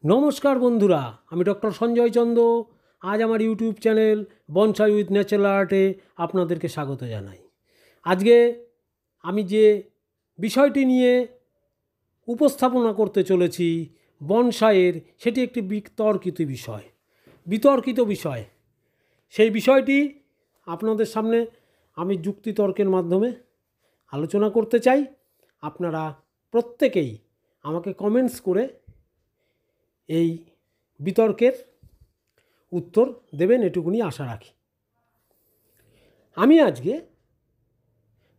নমস্কার বন্ধুরা, আমি ডক্টর সঞ্জয় চন্দ। আজ আমার YouTube channel bonsai with natural আর্টে আপনাদেরকে স্বাগত জানাই। আজকে আমি যে বিষয়টি নিয়ে উপস্থাপনা করতে চলেছি বনসাইয়ের, সেটি একটি বিতর্কিত বিষয়। সেই বিষয়টি আপনাদের সামনে আমি যুক্তিতর্কের মাধ্যমে আলোচনা করতে চাই। আপনারা প্রত্যেকেই আমাকে কমেন্টস করে এই বিতর্কের উত্তর দেবেন, এটুকুনি আশা রাখি। আমি আজকে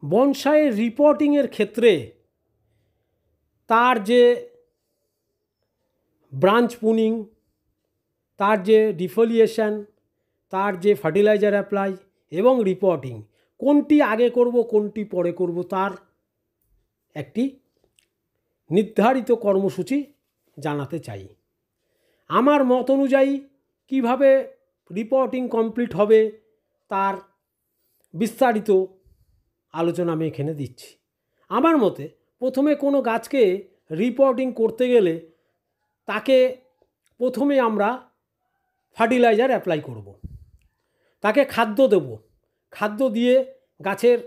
বনসাইয়ের রিপোর্টিংয়ের ক্ষেত্রে তার যে ব্রাঞ্চ পুনিং, তার যে ডিফোলিয়েশন, তার যে ফার্টিলাইজার অ্যাপ্লাই এবং রিপোর্টিং, কোনটি আগে করব কোনটি পরে করব, তার একটি নির্ধারিত কর্মসূচি জানাতে চাই। আমার মত অনুযায়ী কীভাবে রিপোর্টিং কমপ্লিট হবে তার বিস্তারিত আলোচনা আমি এখানে দিচ্ছি। আমার মতে প্রথমে কোনো গাছকে রিপোর্টিং করতে গেলে তাকে প্রথমে আমরা ফার্টিলাইজার অ্যাপ্লাই করব, তাকে খাদ্য দেব, খাদ্য দিয়ে গাছের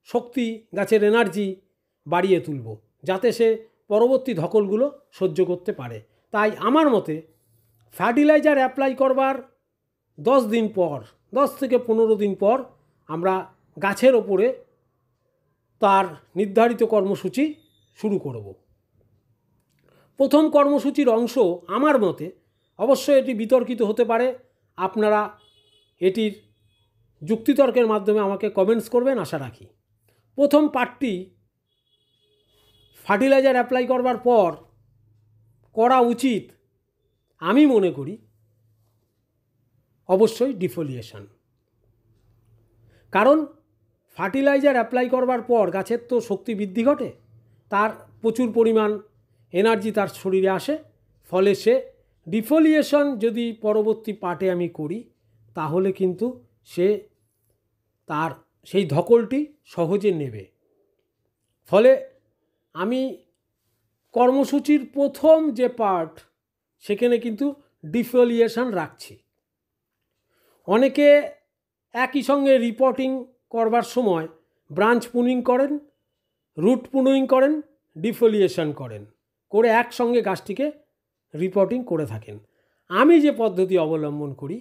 শক্তি, গাছের এনার্জি বাড়িয়ে তুলব, যাতে সে পরবর্তী ধকলগুলো সহ্য করতে পারে। তাই আমার মতে ফার্টিলাইজার অ্যাপ্লাই করবার 10 দিন পর, 10 থেকে 15 দিন পর আমরা গাছের ওপরে তার নির্ধারিত কর্মসূচি শুরু করব। প্রথম কর্মসূচির অংশ আমার মতে, অবশ্যই এটি বিতর্কিত হতে পারে, আপনারা এটির যুক্তিতর্কের মাধ্যমে আমাকে কমেন্টস করবেন, আশা রাখি। প্রথম পার্টটি ফার্টিলাইজার অ্যাপ্লাই করবার পর করা উচিত, আমি মনে করি, অবশ্যই ডিফোলিয়েশন। কারণ ফার্টিলাইজার অ্যাপ্লাই করবার পর গাছের তো শক্তি বৃদ্ধি ঘটে, তার প্রচুর পরিমাণ এনার্জি তার শরীরে আসে, ফলে সে ডিফোলিয়েশন যদি পরবর্তী পার্টে আমি করি তাহলে কিন্তু সে তার সেই ধকলটি সহজে নেবে। ফলে আমি কর্মসূচির প্রথম যে পার্ট সেখানে কিন্তু ডিফোলিয়েশন রাখছি। অনেকে একই সঙ্গে রিপোর্টিং করবার সময় ব্রাঞ্চ পুনিং করেন, রুট পুনিং করেন, ডিফোলিয়েশন করেন, করে একসঙ্গে গাছটিকে রিপোর্টিং করে থাকেন। আমি যে পদ্ধতি অবলম্বন করি,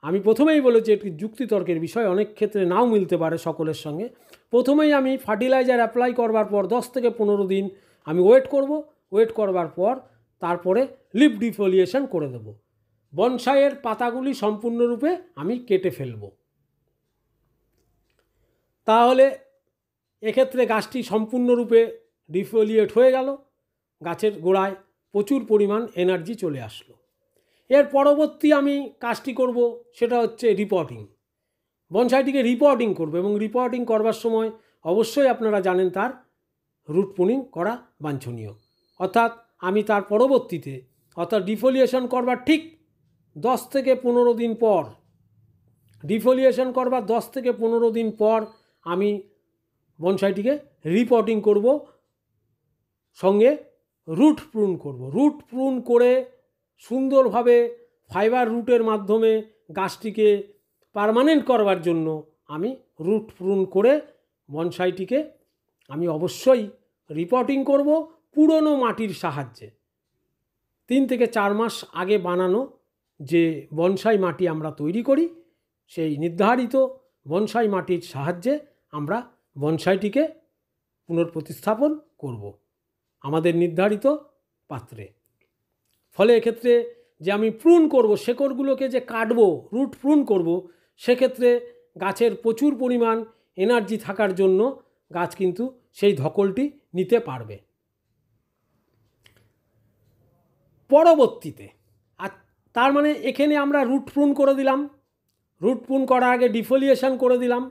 আমি প্রথমেই বলেছি একটি যুক্তিতর্কের বিষয়, অনেক ক্ষেত্রে নাও মিলতে পারে সকলের সঙ্গে। প্রথমেই আমি ফার্টিলাইজার অ্যাপ্লাই করবার পর 10 থেকে 15 দিন আমি ওয়েট করব। ওয়েট করবার পর তারপরে লিফ ডিফোলিয়েশন করে দেব। বনসাইয়ের পাতাগুলি সম্পূর্ণরূপে আমি কেটে ফেলব। তাহলে এক্ষেত্রে গাছটি সম্পূর্ণরূপে ডিফোলিয়েট হয়ে গেল, গাছের গোড়ায় প্রচুর পরিমাণ এনার্জি চলে আসলো। এর পরবর্তী আমি কাজটি করব, সেটা হচ্ছে রিপোর্টিং। বনসাইটিকে রিপোর্টিং করব, এবং রিপোর্টিং করবার সময় অবশ্যই আপনারা জানেন তার রুট পুনিং করা বাঞ্ছনীয়। অর্থাৎ আমি তার পরবর্তীতে, অর্থাৎ ডিফোলিয়েশন করবার ঠিক 10 থেকে 15 দিন পর, ডিফোলিয়েশন করবার 10 থেকে 15 দিন পর আমি বনসাইটিকে রিপোর্টিং করব, সঙ্গে রুট প্রুন করব। রুট প্রুন করে সুন্দরভাবে ফাইবার রুটের মাধ্যমে গাছটিকে পার্মানেন্ট করবার জন্য আমি রুট প্রুন করে বনসাইটিকে আমি অবশ্যই রিপোর্টিং করব পুরনো মাটির সাহায্যে। 3 থেকে 4 মাস আগে বানানো যে বনসাই মাটি আমরা তৈরি করি, সেই নির্ধারিত বনসাই মাটির সাহায্যে আমরা বনসাইটিকে পুনঃপ্রতিস্থাপন করব আমাদের নির্ধারিত পাত্রে। ফলে এক্ষেত্রে যে আমি প্রুন করব, শেকড়গুলোকে যে কাটবো, রুট প্রুন করব, সেক্ষেত্রে গাছের প্রচুর পরিমাণ এনার্জি থাকার জন্য গাছ কিন্তু সেই ধকলটি নিতে পারবে। পরবর্তীতে তার মানে এখানে আমরা রুট প্রুন করে দিলাম, রুট প্রুন করার আগে ডিফোলিয়েশন করে দিলাম।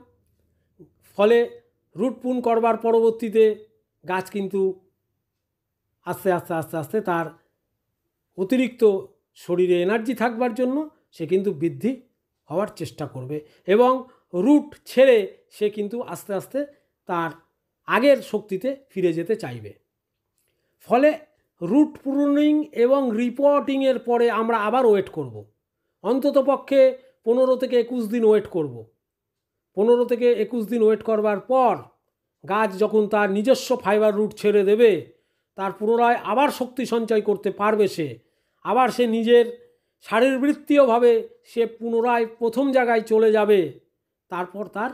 ফলে রুট প্রুন করবার পরবর্তীতে গাছ কিন্তু আস্তে আস্তে আস্তে আস্তে তার অতিরিক্ত শরীরে এনার্জি থাকবার জন্য সে কিন্তু বৃদ্ধি হওয়ার চেষ্টা করবে, এবং রুট ছেড়ে সে কিন্তু আস্তে আস্তে তার আগের শক্তিতে ফিরে যেতে চাইবে। ফলে রুট প্রুনিং এবং রিপোর্টিংয়ের পরে আমরা আবার ওয়েট করব। অন্তত পক্ষে 15 থেকে 21 দিন ওয়েট করব। 15 থেকে 21 দিন ওয়েট করবার পর গাছ যখন তার নিজস্ব ফাইবার রুট ছেড়ে দেবে, তার পুনরায় আবার শক্তি সঞ্চয় করতে পারবে, আবার সে নিজের শারীরবৃত্তীয়ভাবে সে পুনরায় প্রথম জায়গায় চলে যাবে। তারপর তার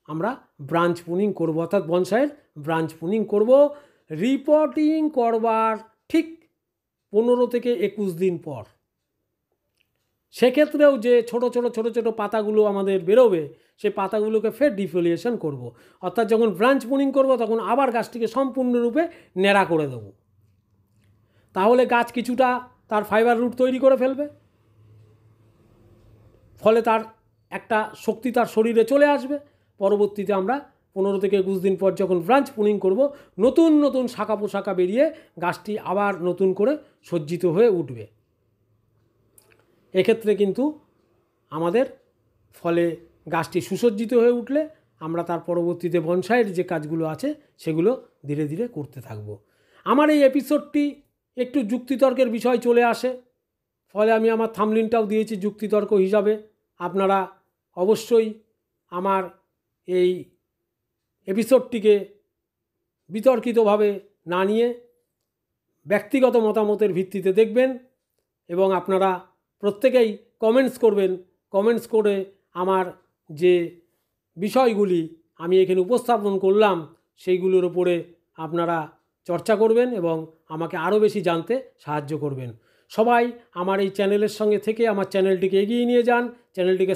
আমরা ব্রাঞ্চ পুনিং করব, অর্থাৎ বনসাইয়ের ব্রাঞ্চ পুনিং করব রিপোর্টিং করবার ঠিক 15 থেকে 21 দিন পর। সেক্ষেত্রেও যে ছোট ছোট পাতাগুলো আমাদের বেরোবে, সে পাতাগুলোকে ফের ডিফোলিয়েশন করব। অর্থাৎ যখন ব্রাঞ্চ পুনিং করব তখন আবার গাছটিকে সম্পূর্ণরূপে ন্যাড়া করে দেব। তাহলে গাছ কিছুটা তার ফাইবার রুট তৈরি করে ফেলবে, ফলে তার একটা শক্তি তার শরীরে চলে আসবে। পরবর্তীতে আমরা 15 থেকে 21 দিন পর যখন ব্রাঞ্চ পুনিং করব, নতুন নতুন শাখা পোশাখা বেরিয়ে গাছটি আবার নতুন করে সজ্জিত হয়ে উঠবে। এক্ষেত্রে কিন্তু আমাদের ফলে গাছটি সুসজ্জিত হয়ে উঠলে আমরা তার পরবর্তীতে বনসাইয়ের যে কাজগুলো আছে সেগুলো ধীরে ধীরে করতে থাকব। আমার এই এপিসোডটি একটু যুক্তিতর্কের বিষয় চলে আসে, ফলে আমি আমার থাম্বনেইলটাও দিয়েছি যুক্তিতর্ক হিসাবে। আপনারা অবশ্যই আমার এই এপিসোডটিকে বিতর্কিতভাবে না নিয়ে ব্যক্তিগত মতামতের ভিত্তিতে দেখবেন, এবং আপনারা প্রত্যেকেই কমেন্টস করবেন। কমেন্টস করে আমার যে বিষয়গুলি আমি এখানে উপস্থাপন করলাম সেইগুলোর উপরে আপনারা চর্চা করবেন এবং আমাকে আরও বেশি জানতে সাহায্য করবেন। সবাই আমার এই চ্যানেলের সঙ্গে থেকে আমার চ্যানেলটিকে এগিয়ে নিয়ে যান, চ্যানেলটিকে